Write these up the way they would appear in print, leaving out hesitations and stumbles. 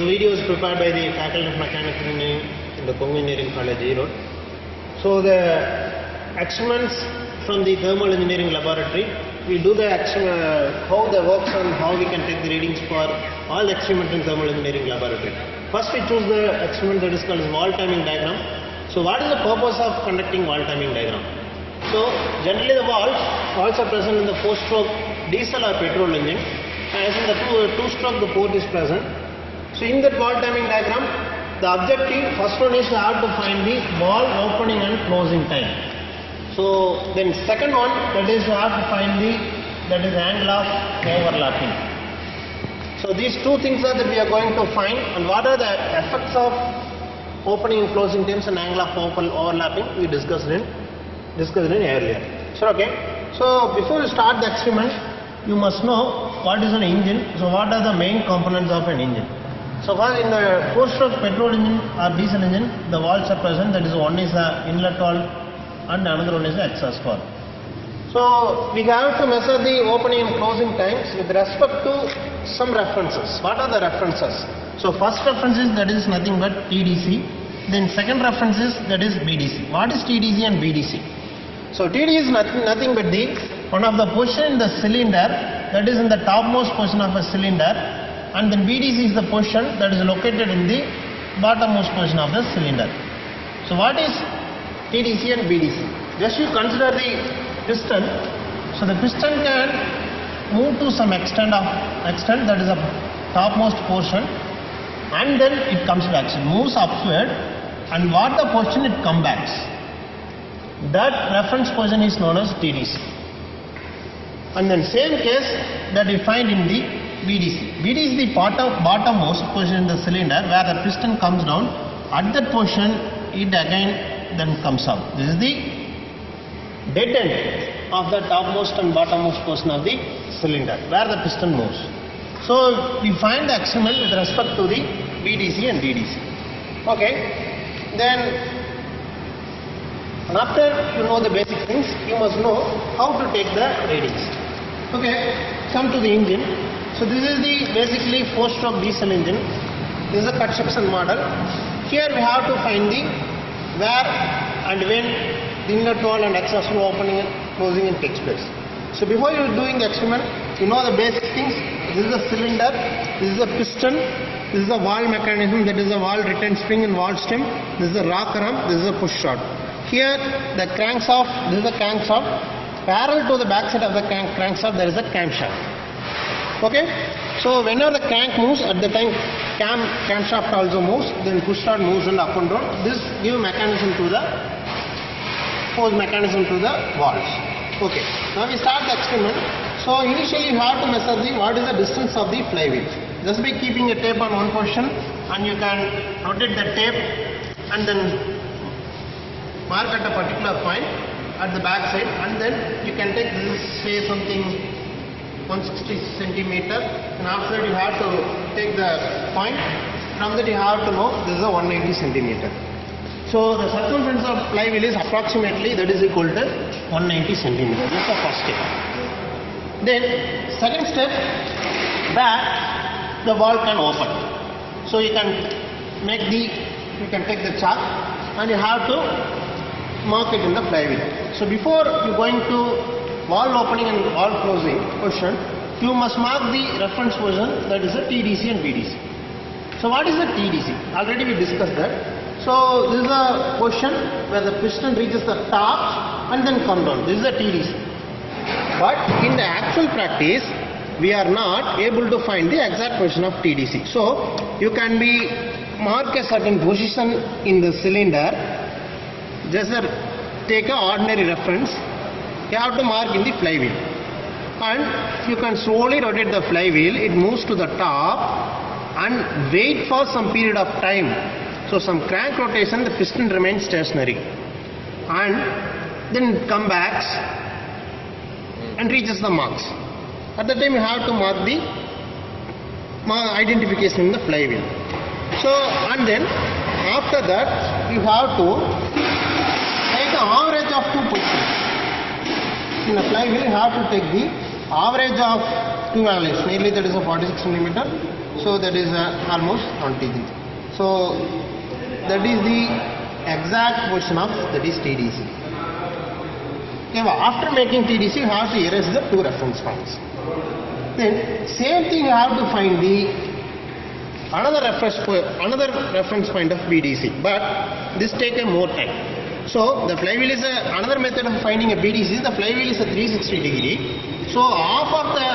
video is prepared by the Faculty of Mechanical Engineering in the Kongu Engineering College, Erode. So the experiments from the thermal engineering laboratory, we do the how the works and how we can take the readings for all the experiments in thermal engineering laboratory. First we choose the experiment that is called as wall timing diagram. So what is the purpose of conducting wall timing diagram? So generally the walls are present in the 4-stroke diesel or petrol engine, as in the 2-stroke the port is present. So in that wall timing diagram, the objective first one is to have to find the wall opening and closing time. So then second one, that is to have to find the angle of overlapping. So these two things are that we are going to find, and what are the effects of opening and closing times and angle of overlapping we discussed in earlier. So okay. So before you start the experiment, you must know what is an engine. So what are the main components of an engine? So first, in the 4-stroke petrol engine or diesel engine, the valves are present. That is, one is the inlet valve and another one is the exhaust valve. So we have to measure the opening and closing times with respect to some references. What are the references? So first reference is that is nothing but TDC. Then second reference is that is BDC. What is TDC and BDC? So TDC is nothing but the one of the position in the cylinder, that is in the topmost position of a cylinder, and then BDC is the position that is located in the bottommost position of the cylinder. So what is TDC and BDC? Just you consider the piston. So the piston can move to some extent, that is a topmost portion, and then it comes back. So it moves upward, and what the position it comes back. That reference position is known as TDC. And then same case that we find in the BDC. BDC is the bottommost position in the cylinder where the piston comes down. At that position, it again then comes up. This is the dead end of the topmost and bottommost portion of the cylinder where the piston moves. So we find the experiment with respect to the BDC and DDC. Okay. Then after you know the basic things, you must know how to take the readings. Okay, come to the engine. So this is the basically 4-stroke diesel engine. This is a cut section model. Here we have to find the where and when the inlet valve and exhaust valve opening and closing and takes place. So before you are doing the experiment, you know the basic things. This is a cylinder, this is a piston, this is a valve mechanism, that is a valve return spring and valve stem, this is a rocker arm, this is a push rod. Here the crankshaft, this is a crankshaft. Parallel to the back side of the crankshaft there is a camshaft. Okay. So whenever the crank moves, at the time camshaft also moves, then push rod moves and up and down. This gives mechanism to the force mechanism to the valves. Okay. Now we start the experiment. So initially you have to measure what is the distance of the flywheel. Just by keeping a tape on one position, and you can rotate the tape and then mark at a particular point at the back side, and then you can take this, say something 160 centimeter, and after that you have to take the point. From that you have to know this is a 190 centimeter. So the circumference of flywheel is approximately that is equal to 190 centimeter. This is the first step. Then second step, that the valve can open. So you can take the chalk and you have to mark it in the flywheel. So before you going to valve opening and valve closing position, you must mark the reference position, that is the TDC and BDC. So what is the TDC? Already we discussed that. So this is a position where the piston reaches the top and then come down. This is the TDC. But in the actual practice, we are not able to find the exact position of TDC. So you can mark a certain position in the cylinder. Just take an ordinary reference. You have to mark in the flywheel, and you can slowly rotate the flywheel. It moves to the top and wait for some period of time. So some crank rotation, the piston remains stationary, and then it comes back and reaches the marks. At that time you have to mark the identification in the flywheel. So and then after that you have to take the average of two positions. In a flywheel you have to take the average of equivalence, nearly that is a 46 centimeter. So that is almost 23. So that is the exact position of that is TDC. Okay, after making TDC, you have to erase the two reference points. Then same thing, you have to find the another reference point of BDC, but this take a more time. So the flywheel is another method of finding a BDC. The flywheel is a 360 degree. So half of the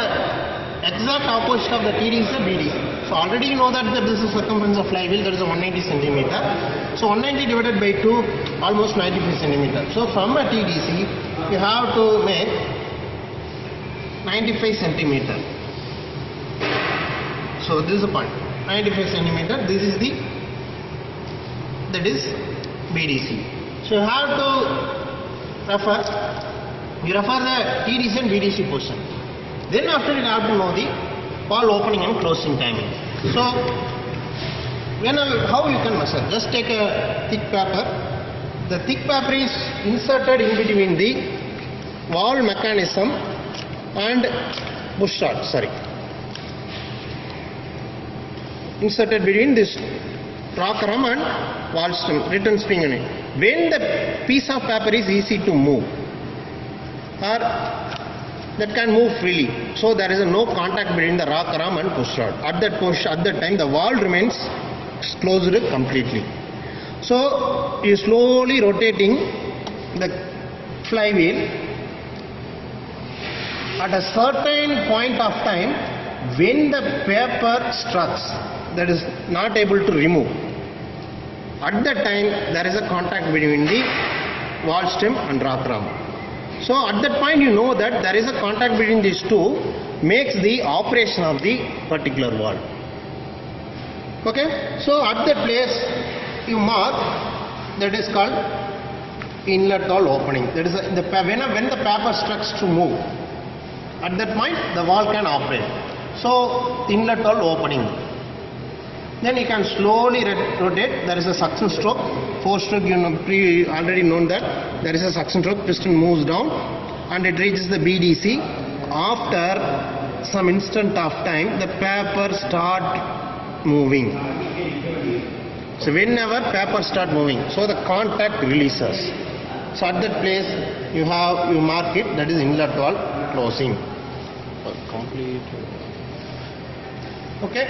exact opposite of the TDC is a BDC. So already you know that this is circumference of flywheel, that is a 190 centimeter. So 190 divided by 2, almost 95 centimeter. So from a TDC, you have to make 95 centimeter. So this is the point, 95 centimeter. This is the, that is BDC. So you have to refer the TDC and BDC position. Then after you have to know the valve opening and closing timing. So how you can measure? Just take a thick paper. The thick paper is inserted in between the valve mechanism and push rod. Inserted between this rocker arm and valve stem, return spring unit. When the piece of paper is easy to move or that can move freely, so there is no contact between the rocker arm and push rod. At that time the valve remains closed completely. So you slowly rotating the flywheel. At a certain point of time, when the paper struts, that is not able to remove, at that time there is a contact between the valve stem and rocker arm. So at that point you know that there is a contact between these two, makes the operation of the particular valve. Okay, so at that place you mark, that is called inlet valve opening. That is when the paper starts to move, at that point the valve can operate. So inlet valve opening. Then you can slowly rotate. There is a suction stroke, 4-stroke. You know, already known that there is a suction stroke. Piston moves down and it reaches the BDC. After some instant of time, the paper start moving. So whenever paper start moving, so the contact releases. So at that place you mark it. That is inlet valve closing. Complete. Okay.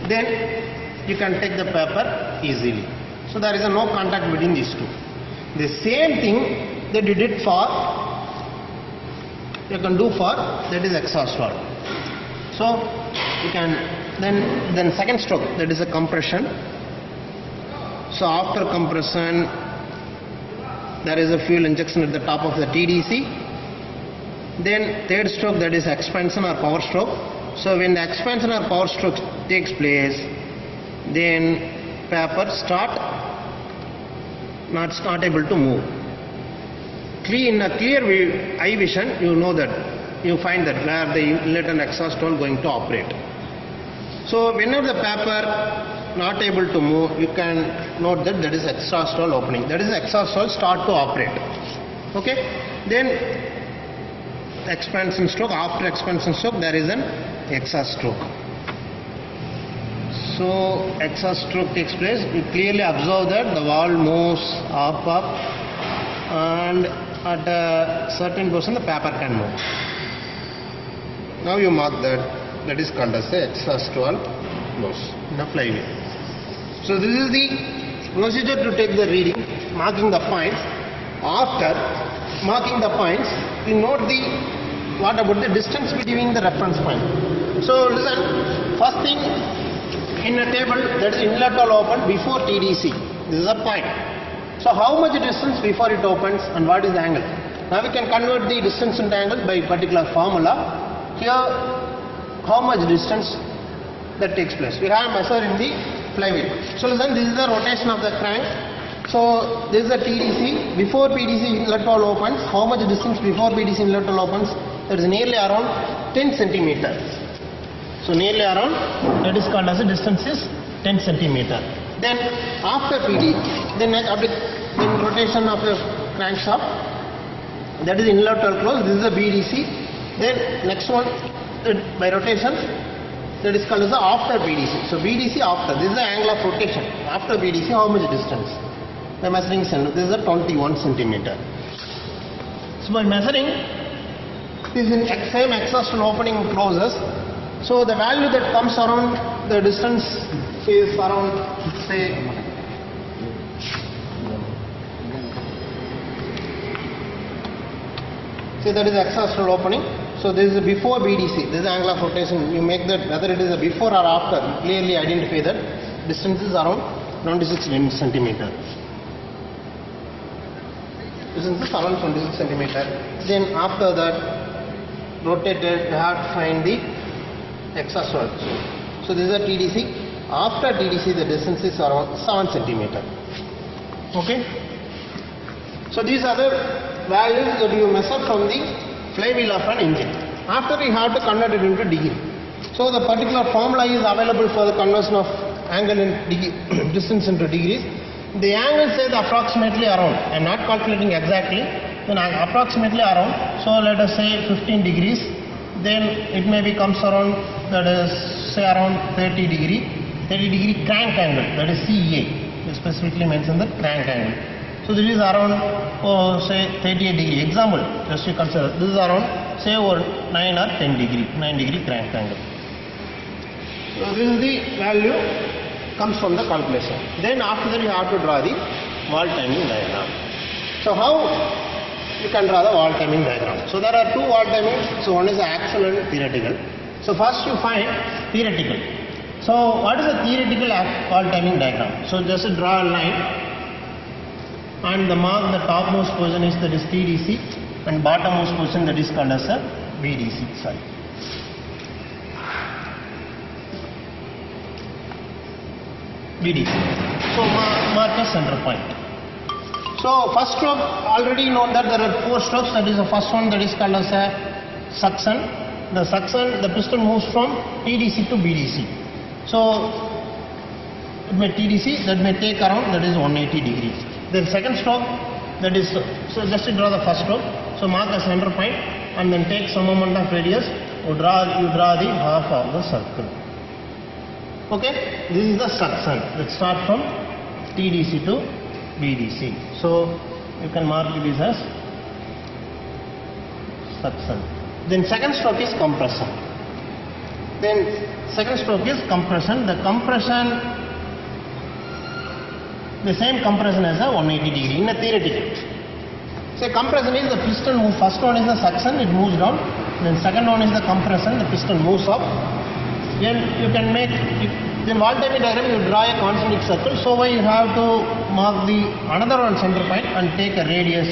Then you can take the paper easily. So there is no contact between these two. The same thing that you did for, you can do for, that is exhaust valve. So you can then second stroke, that is a compression. So after compression, there is a fuel injection at the top of the TDC. Then third stroke, that is expansion or power stroke. So when the expansion or power stroke takes place, then paper not able to move. In a clear eye vision, you know that, you find that where the inlet and exhaust valve going to operate. So whenever the paper not able to move, you can note that that is exhaust valve opening. That is exhaust valve start to operate. Okay. Then expansion stroke. After expansion stroke, there is an exhaust stroke. So exhaust stroke takes place. You clearly observe that the valve moves up, and at a certain position the paper can move. Now you mark that. That is called as the exhaust valve close in the flywheel. So this is the procedure to take the reading, marking the points. After marking the points, you note what about the distance between the reference point. So listen, first thing, in a table, that is inlet valve open before TDC. This is a point. So how much distance before it opens and what is the angle? Now we can convert the distance into angle by particular formula. Here, how much distance that takes place? We have measured in the flywheel. So listen, this is the rotation of the crank. So this is the TDC. Before PDC inlet valve opens, how much distance before PDC inlet valve opens? That is nearly around 10 centimeter. So nearly around, that is called as the distance is 10 centimeter. Then after PD, then rotation of the crankshaft, that is inlet valve close. This is the BDC. Then next one, by rotation, that is called as the after BDC. So BDC after, this is the angle of rotation. After BDC, how much distance? By measuring, this is a 21 centimeter. So by measuring, this in same exhaust opening closes. So the value that comes around the distance is around, say, that is exhaust opening. So this is before BDC. This is angle of rotation. You make that whether it is a before or after. You clearly identify that distance is around 26 centimeter. Distance is around 26 centimeter. Then after that, rotated, you have to find the exhaust valve. So this is a TDC. After TDC, the distance is around 7 centimeter. Okay. So these are the values that you measure from the flywheel of an engine. After you have to convert it into degree. So the particular formula is available for the conversion of angle in distance into degrees. The angle says approximately around. I am not calculating exactly. Then approximately around. So let us say 15 degrees. Then it may becomes around, that is say around 30 degree. 30 degree crank angle, that is CEA. You specifically mention the crank angle. So this is around, say 38 degree. Example, just you consider, this is around, say over 9 or 10 degree, 9 degree crank angle. So this is the value comes from the calculation. Then after that you have to draw the wall timing diagram. So how you can draw the wall timing diagram? So there are two wall timings. So one is actual and theoretical. So first you find theoretical. So what is a theoretical wall timing diagram? So just draw a line. And the mark, the topmost position is that is TDC and bottommost position that is called as a BDC. Sorry. BDC. So mark a center point. So first stroke, already know that there are 4 strokes. That is the first one that is called as a suction. The suction, the piston moves from TDC to BDC. So it may TDC, that may take around, that is 180 degrees. Then second stroke, that is, so just to draw the first stroke, so mark the center point and then take some amount of radius, you draw the half of the circle. Okay, this is the suction. Let's start from TDC to BDC. So you can mark this as suction. Then second stroke is compression. Then second stroke is compression. The compression, the same compression as a 180 degree in a theoretical. So compression is the piston move. First one is the suction, it moves down. Then second one is the compression, the piston moves up. Then you can make, then wall timing diagram you draw a concentric circle. So why you have to mark the another one center point and take a radius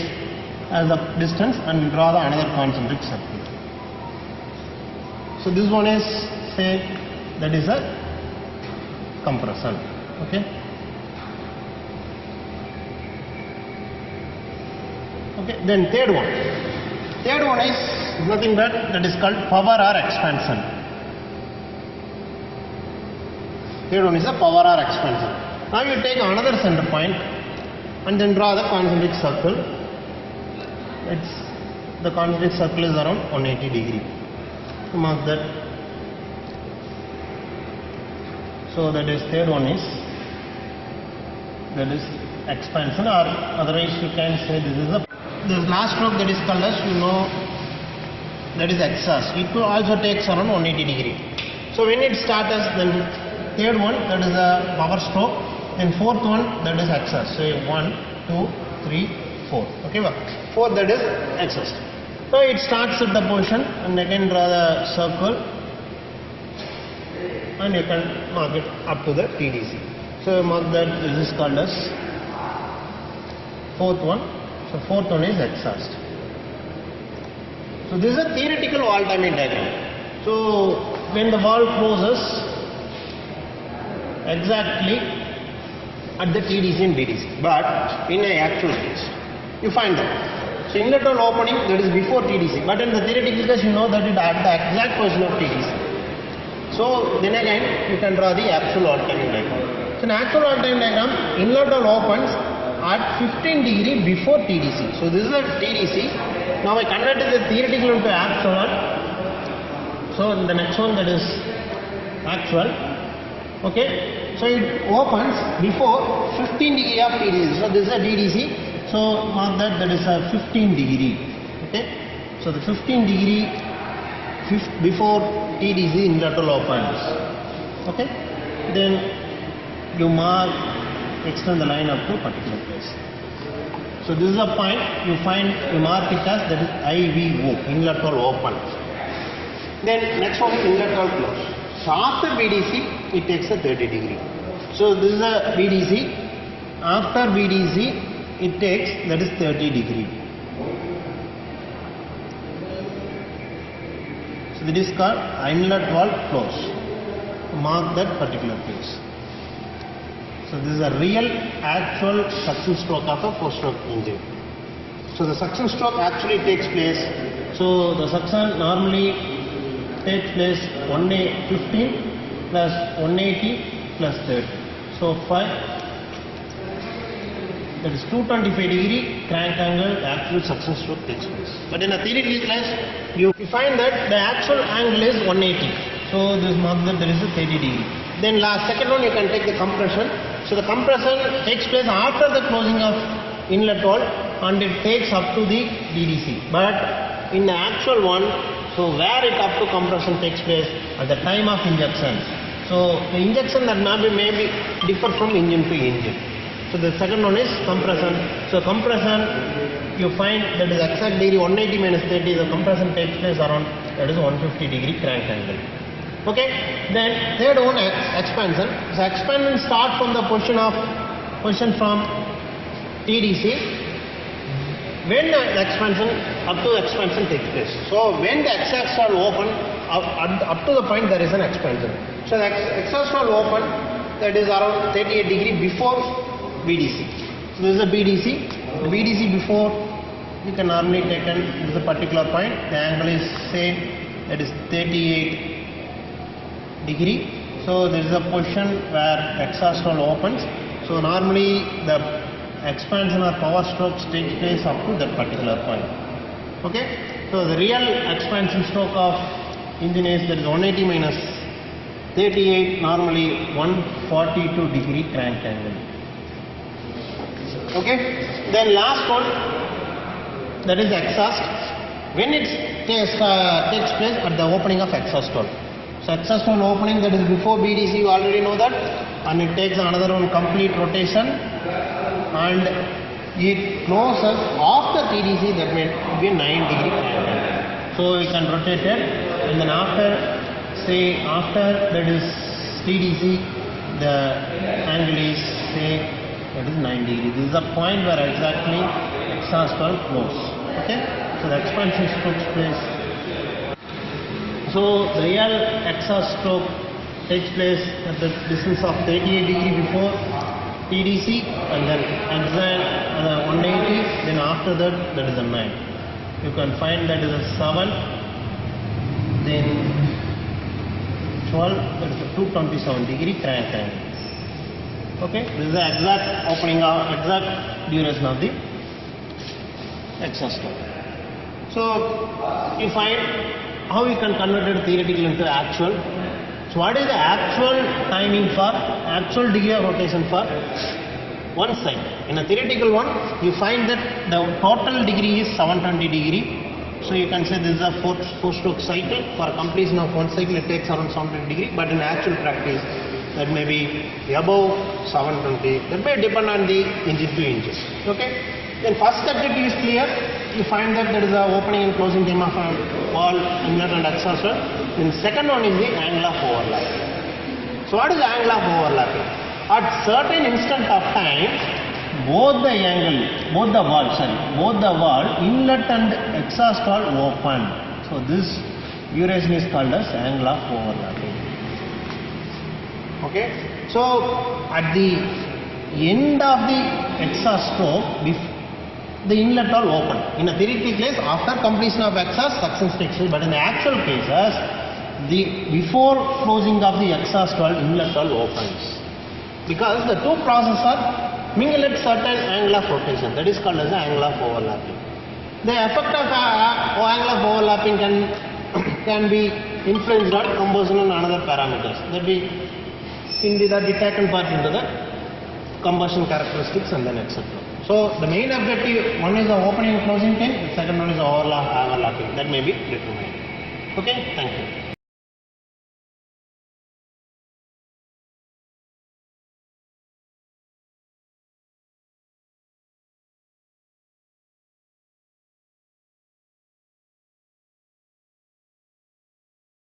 as the distance and draw the another concentric circle. So this one is, say, that is a compression. Okay. Okay, then third one. Third one is nothing but that is called power or expansion. Third one is the power or expansion. Now you take another center point and then draw the concentric circle. The concentric circle is around 180 degree. Mark that. So that is third one is, that is expansion, or otherwise you can say this is the last stroke that is called as, you know, that is exhaust. It also takes around 180 degree. So when it starts as the third one, that is the power stroke, then fourth one, that is exhaust. So 1, 2, 3, 4. Okay, fourth, that is exhaust. So it starts at the position and again draw the circle and you can mark it up to the TDC. So mark that this is called as fourth one. So fourth one is exhaust. So this is a theoretical wall timing diagram. So when the valve closes exactly at the TDC and BDC, but in an actual case, you find that. So inlet valve opening, that is before TDC, but in the theoretical case you know that it at the exact position of TDC. So then again you can draw the actual wall timing diagram. So in actual wall timing diagram, inlet valve opens at 15 degree before TDC. So this is the TDC. Now I converted the theoretical into actual. So the next one, that is actual. Okay, so it opens before 15 degree of TDC. So this is a DDC. So mark that is a 15 degree. Okay, so the 15 degree before TDC interval opens. Okay, then you mark, extend the line up to a particular place. So this is a point you mark it as, that is IVO, interval open. Then next one is interval close. So after BDC, it takes a 30 degree. So this is a BDC. After BDC, it takes, that is 30 degree. So this is called inlet valve close. Mark that particular place. So this is a real actual suction stroke of a 4-stroke engine. So the suction stroke actually takes place. So the suction normally takes place 15 plus 180 plus 30. So 5. That is 225 degree crank angle, the actual suction stroke takes place. But in a theoretical class, you find that the actual angle is 180. So this marks that there is a 30 degree. Then second one, you can take the compression. So the compression takes place after the closing of inlet valve and it takes up to the DDC. But in the actual one, so where it up to compression takes place at the time of injection. So the injection that may be differ from engine to engine. So the second one is compression. So compression, you find that is exact degree 180 minus 30. The compression takes place around, that is 150 degree crank angle. Okay. Then third one, expansion. So expansion starts from the position from TDC. When the expansion, up to expansion takes place. So when the exhaust valve open, up to the point there is an expansion. So the exhaust valve open, that is around 38 degree before BDC. So this is a BDC. The BDC before, you can normally take this is a particular point. The angle is same, that is 38 degree. So this is a position where exhaust valve opens. So normally the expansion or power strokes takes place up to that particular point. Okay. So the real expansion stroke of engine is, that is 180 minus 38, normally 142 degree crank angle. Okay. Then last one, that is exhaust. When it takes place at the opening of exhaust valve. So exhaust valve opening, that is before BDC, you already know that, and it takes another one complete rotation and it closes after TDC, that may be a 9 degree crank angle. So you can rotate it, and then after that is TDC, the angle is that is 9 degree. This is the point where exactly exhaust valve close. Okay. So the expansion takes place. So the real exhaust stroke takes place at the distance of 38 degree before TDC, and then exit 180, then after that is a 9. You can find that is a 7, then 12, that is a 227 degree crank angle. Okay, this is the exact opening of, exact duration of the exhaust valve. So you find how you can convert it theoretical into actual. So what is the actual timing for, actual degree of rotation for one side? In a theoretical one, you find that the total degree is 720 degree. So you can say this is a 4-stroke cycle. For completion of one cycle, it takes around 720 degree. But in actual practice, that may be above 720. That may depend on the engine to engine. Okay. Then first objective is clear. You find that there is a opening and closing time of a valve, inlet and exhaust valve. Then second one is the angle of overlapping. So what is the angle of overlapping? At certain instant of time, both the valve, inlet and exhaust valve open. So this duration is called as angle of overlapping. Okay. So at the end of the exhaust stroke, the inlet valve open. In a theoretical case, after completion of exhaust, suction takes place. But in the actual cases, before closing of the exhaust valve, inlet valve opens. Because the two processes are mingle at certain angle of rotation. That is called as the angle of overlapping. The effect of angle of overlapping can be influenced on combustion and another parameters. That we that we taken part into the combustion characteristics and then etc. So the main objective, one is the opening and closing time, the second one is the overlap, overlapping. That may be determined. Okay, thank you.